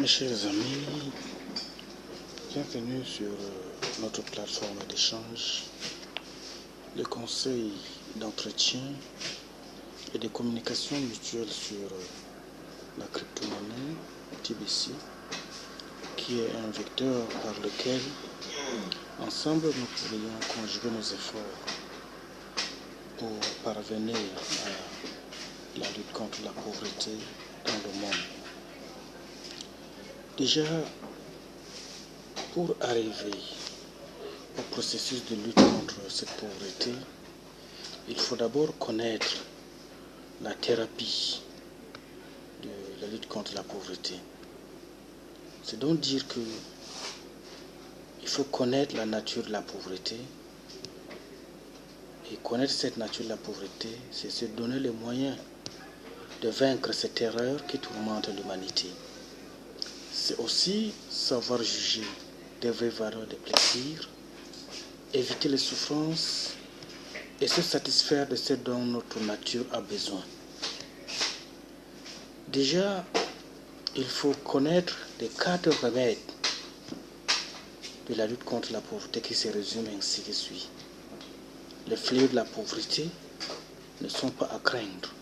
Mes chers amis, bienvenue sur notre plateforme d'échange, de conseils, d'entretien et de communication mutuelle sur la crypto-monnaie TBC, qui est un vecteur par lequel, ensemble, nous pourrions conjuguer nos efforts pour parvenir à la lutte contre la pauvreté dans le monde. Déjà, pour arriver au processus de lutte contre cette pauvreté, il faut d'abord connaître la thérapie de la lutte contre la pauvreté. C'est donc dire que il faut connaître la nature de la pauvreté. Et connaître cette nature de la pauvreté, c'est se donner les moyens de vaincre cette terreur qui tourmente l'humanité. C'est aussi savoir juger des vraies valeurs de plaisir, éviter les souffrances et se satisfaire de ce dont notre nature a besoin. Déjà, il faut connaître les 4 remèdes de la lutte contre la pauvreté qui se résument ainsi que suit. Les fléaux de la pauvreté ne sont pas à craindre.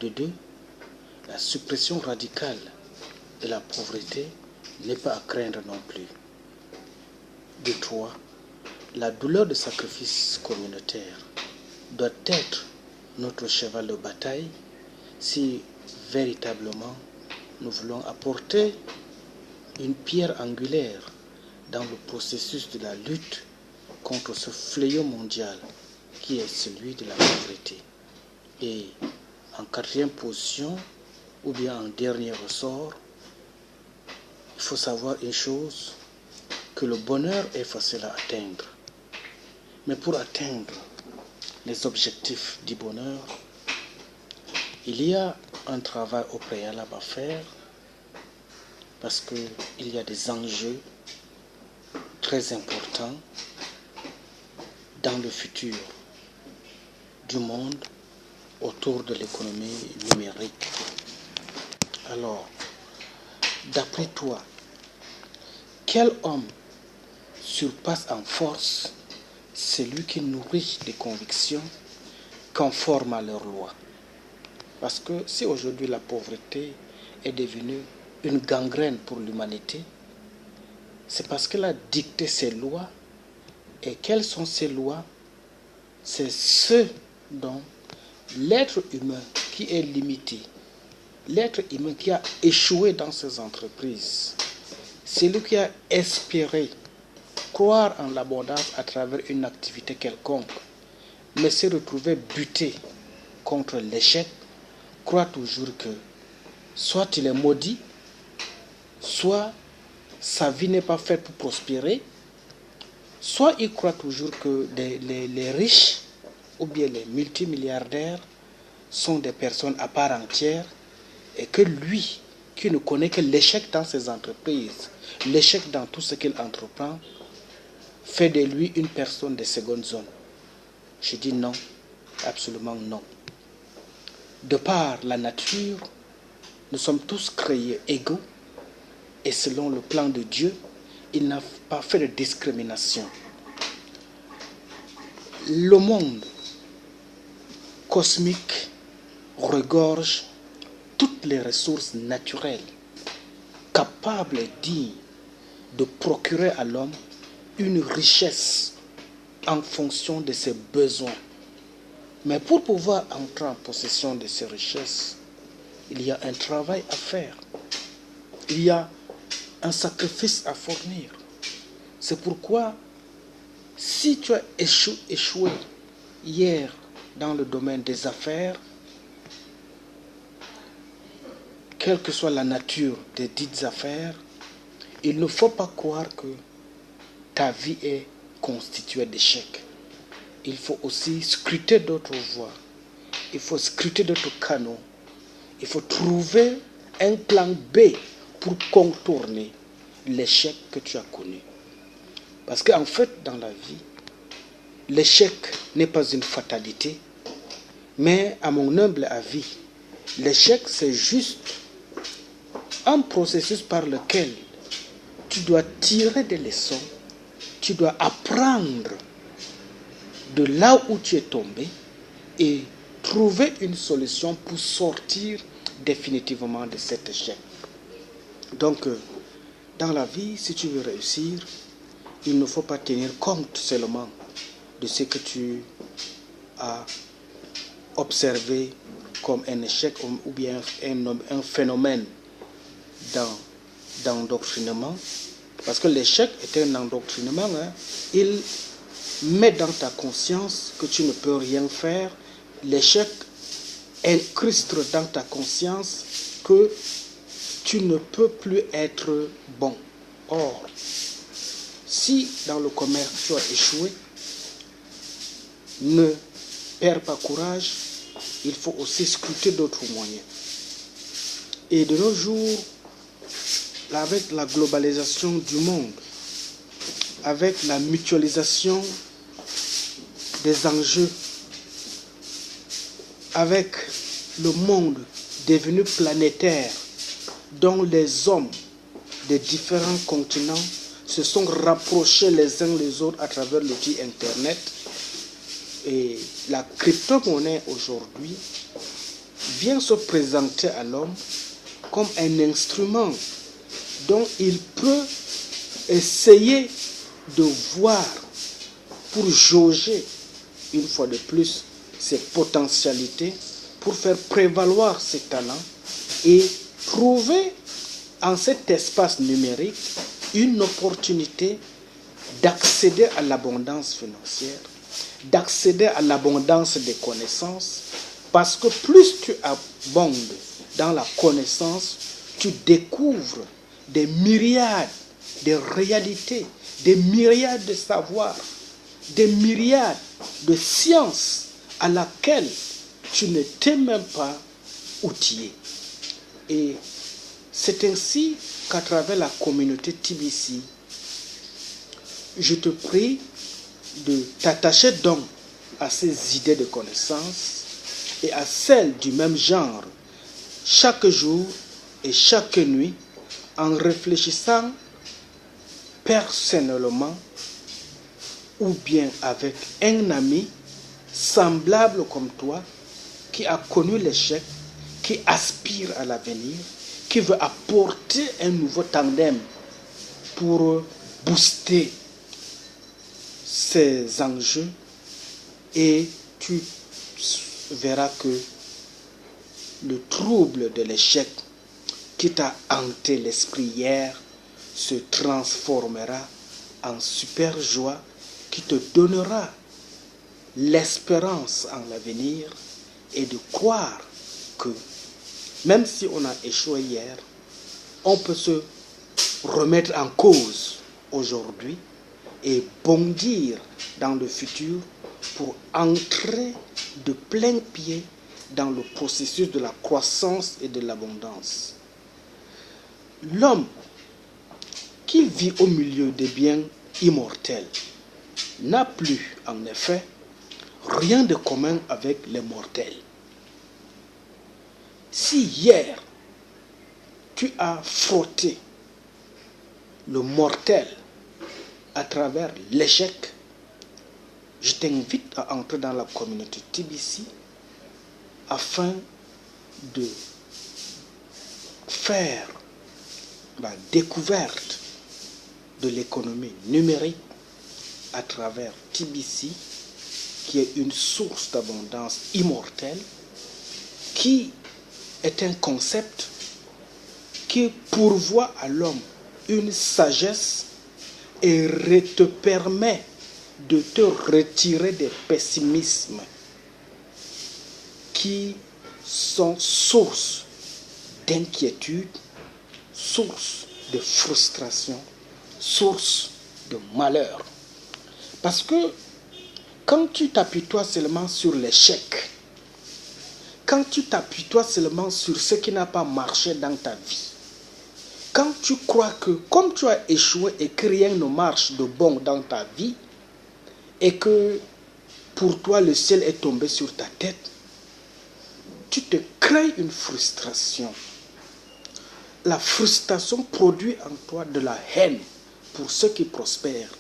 De 2, la suppression radicale de la pauvreté n'est pas à craindre non plus. De 3, la douleur de sacrifice communautaire doit être notre cheval de bataille si véritablement nous voulons apporter une pierre angulaire dans le processus de la lutte contre ce fléau mondial qui est celui de la pauvreté. Et en 4e position, ou bien en dernier ressort, il faut savoir une chose, que le bonheur est facile à atteindre. Mais pour atteindre les objectifs du bonheur, il y a un travail au préalable à faire parce qu'il y a des enjeux très importants dans le futur du monde autour de l'économie numérique. Alors, d'après toi, quel homme surpasse en force celui qui nourrit des convictions conformes à leurs lois? Parce que si aujourd'hui la pauvreté est devenue une gangrène pour l'humanité, c'est parce qu'elle a dicté ses lois. Et quelles sont ces lois? C'est ce dont l'être humain qui est limité, l'être humain qui a échoué dans ses entreprises, c'est lui qui a espéré croire en l'abondance à travers une activité quelconque, mais s'est retrouvé buté contre l'échec, croit toujours que soit il est maudit, soit sa vie n'est pas faite pour prospérer, soit il croit toujours que les riches ou bien les multimilliardaires sont des personnes à part entière et que lui, qui ne connaît que l'échec dans ses entreprises, l'échec dans tout ce qu'il entreprend, fait de lui une personne de seconde zone. Je dis non, absolument non. De par la nature, nous sommes tous créés égaux et selon le plan de Dieu, il n'a pas fait de discrimination. Le monde cosmique regorge toutes les ressources naturelles capables et dignes de procurer à l'homme une richesse en fonction de ses besoins. Mais pour pouvoir entrer en possession de ces richesses, il y a un travail à faire. Il y a un sacrifice à fournir. C'est pourquoi, si tu as échoué hier dans le domaine des affaires, quelle que soit la nature des dites affaires, il ne faut pas croire que ta vie est constituée d'échecs. Il faut aussi scruter d'autres voies. Il faut scruter d'autres canaux. Il faut trouver un plan B pour contourner l'échec que tu as connu. Parce qu'en fait, dans la vie, l'échec n'est pas une fatalité, mais à mon humble avis, l'échec, c'est juste un processus par lequel tu dois tirer des leçons, tu dois apprendre de là où tu es tombé et trouver une solution pour sortir définitivement de cet échec. Donc, dans la vie, si tu veux réussir, il ne faut pas tenir compte seulement de ce que tu as observé comme un échec ou bien un phénomène d'endoctrinement. Parce que l'échec est un endoctrinement. Il met dans ta conscience que tu ne peux rien faire. L'échec incruste dans ta conscience que tu ne peux plus être bon. Or, si dans le commerce tu as échoué, ne perds pas courage, il faut aussi scruter d'autres moyens. Et de nos jours, avec la globalisation du monde, avec la mutualisation des enjeux, avec le monde devenu planétaire, dont les hommes des différents continents se sont rapprochés les uns les autres à travers l'outil Internet. Et la crypto-monnaie aujourd'hui vient se présenter à l'homme comme un instrument dont il peut essayer de voir pour jauger une fois de plus ses potentialités, pour faire prévaloir ses talents et trouver en cet espace numérique une opportunité d'accéder à l'abondance financière, d'accéder à l'abondance des connaissances, parce que plus tu abondes dans la connaissance, tu découvres des myriades de réalités, des myriades de savoirs, des myriades de sciences à laquelle tu n'étais même pas outillé. Et c'est ainsi qu'à travers la communauté TBC, je te prie de t'attacher donc à ces idées de connaissance et à celles du même genre chaque jour et chaque nuit en réfléchissant personnellement ou bien avec un ami semblable comme toi qui a connu l'échec, qui aspire à l'avenir, qui veut apporter un nouveau tandem pour booster ces enjeux, et tu verras que le trouble de l'échec qui t'a hanté l'esprit hier se transformera en super joie qui te donnera l'espérance en l'avenir et de croire que même si on a échoué hier, on peut se remettre en cause aujourd'hui et bondir dans le futur pour entrer de plein pied dans le processus de la croissance et de l'abondance. L'homme qui vit au milieu des biens immortels n'a plus, en effet, rien de commun avec les mortels. Si hier, tu as frotté le mortel à travers l'échec, je t'invite à entrer dans la communauté TBC afin de faire la découverte de l'économie numérique à travers TBC, qui est une source d'abondance immortelle, qui est un concept qui pourvoit à l'homme une sagesse et te permet de te retirer des pessimismes qui sont source d'inquiétude, source de frustration, source de malheur. Parce que quand tu t'appuies-toi seulement sur l'échec, quand tu t'appuies-toi seulement sur ce qui n'a pas marché dans ta vie, quand tu crois que comme tu as échoué et que rien ne marche de bon dans ta vie, et que pour toi le ciel est tombé sur ta tête, tu te crées une frustration. la frustration produit en toi de la haine pour ceux qui prospèrent.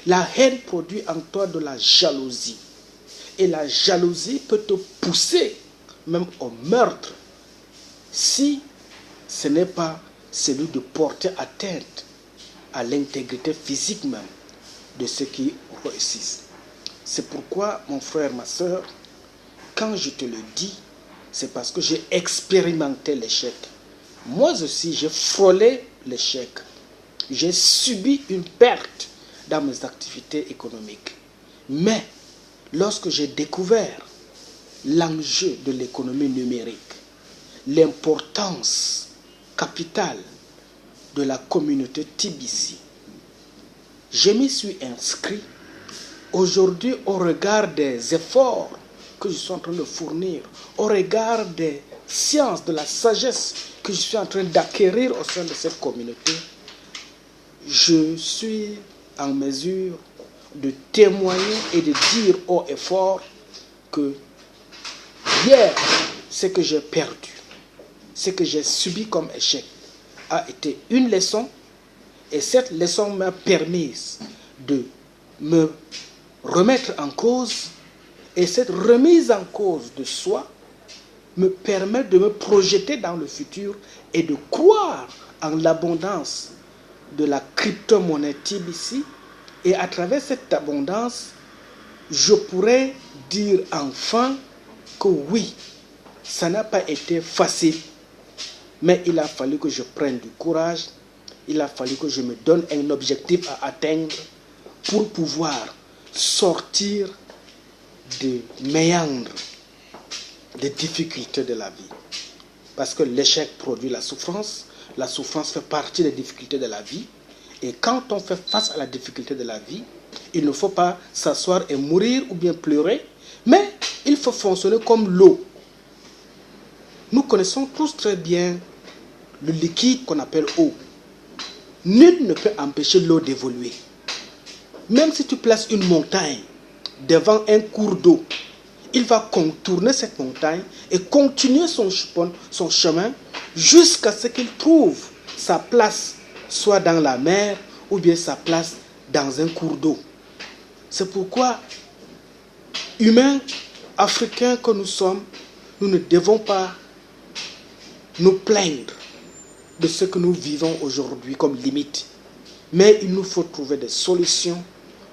La haine produit en toi de la jalousie. Et la jalousie peut te pousser même au meurtre si ce n'est pas celui de porter atteinte à l'intégrité physique même de ceux qui réussissent. C'est pourquoi, mon frère, ma soeur, quand je te le dis, c'est parce que j'ai expérimenté l'échec. Moi aussi, j'ai frôlé l'échec. J'ai subi une perte dans mes activités économiques. Mais lorsque j'ai découvert l'enjeu de l'économie numérique, l'importance capitale de la communauté TBC, je m'y suis inscrit. Aujourd'hui, au regard des efforts que je suis en train de fournir, au regard des sciences, de la sagesse que je suis en train d'acquérir au sein de cette communauté, je suis en mesure de témoigner et de dire haut et fort que hier, ce que j'ai perdu, ce que j'ai subi comme échec a été une leçon, et cette leçon m'a permis de me remettre en cause, et cette remise en cause de soi me permet de me projeter dans le futur et de croire en l'abondance de la crypto-monnaie TBC. Et à travers cette abondance, je pourrais dire enfin que oui, ça n'a pas été facile, mais il a fallu que je prenne du courage, il a fallu que je me donne un objectif à atteindre pour pouvoir sortir des méandres, des difficultés de la vie. Parce que l'échec produit la souffrance fait partie des difficultés de la vie. Et quand on fait face à la difficulté de la vie, il ne faut pas s'asseoir et mourir ou bien pleurer, mais il faut fonctionner comme l'eau. Nous connaissons tous très bien le liquide qu'on appelle eau. Nul ne peut empêcher l'eau d'évoluer. Même si tu places une montagne devant un cours d'eau, il va contourner cette montagne et continuer son chemin jusqu'à ce qu'il trouve sa place, soit dans la mer ou bien sa place dans un cours d'eau. C'est pourquoi, humains, africains que nous sommes, nous ne devons pas nous plaindre de ce que nous vivons aujourd'hui comme limite. Mais il nous faut trouver des solutions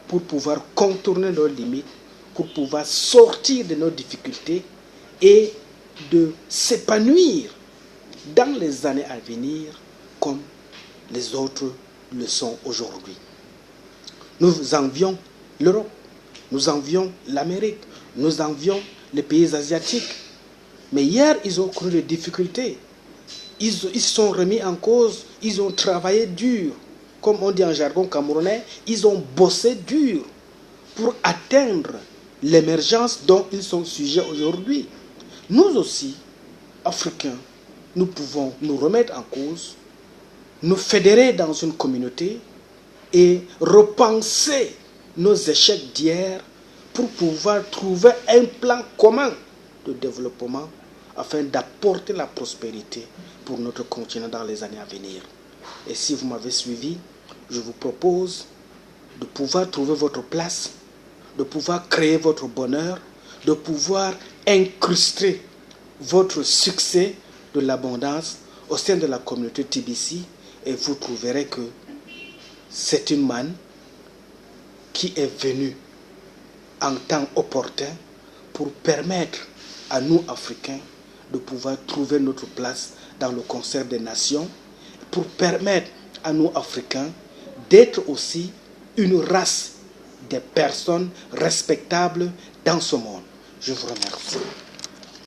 pour pouvoir contourner nos limites, pour pouvoir sortir de nos difficultés et de s'épanouir dans les années à venir comme les autres le sont aujourd'hui. Nous envions l'Europe, nous envions l'Amérique, nous envions les pays asiatiques. Mais hier, ils ont connu des difficultés. Ils se sont remis en cause, ils ont travaillé dur. Comme on dit en jargon camerounais, ils ont bossé dur pour atteindre l'émergence dont ils sont sujets aujourd'hui. Nous aussi, Africains, nous pouvons nous remettre en cause, nous fédérer dans une communauté et repenser nos échecs d'hier pour pouvoir trouver un plan commun de développement afin d'apporter la prospérité pour notre continent dans les années à venir. Et si vous m'avez suivi, je vous propose de pouvoir trouver votre place, de pouvoir créer votre bonheur, de pouvoir incruster votre succès de l'abondance au sein de la communauté TBC, et vous trouverez que c'est une manne qui est venue en temps opportun pour permettre à nous, Africains, de pouvoir trouver notre place dans le concert des nations, pour permettre à nous, Africains, d'être aussi une race des personnes respectables dans ce monde. Je vous remercie.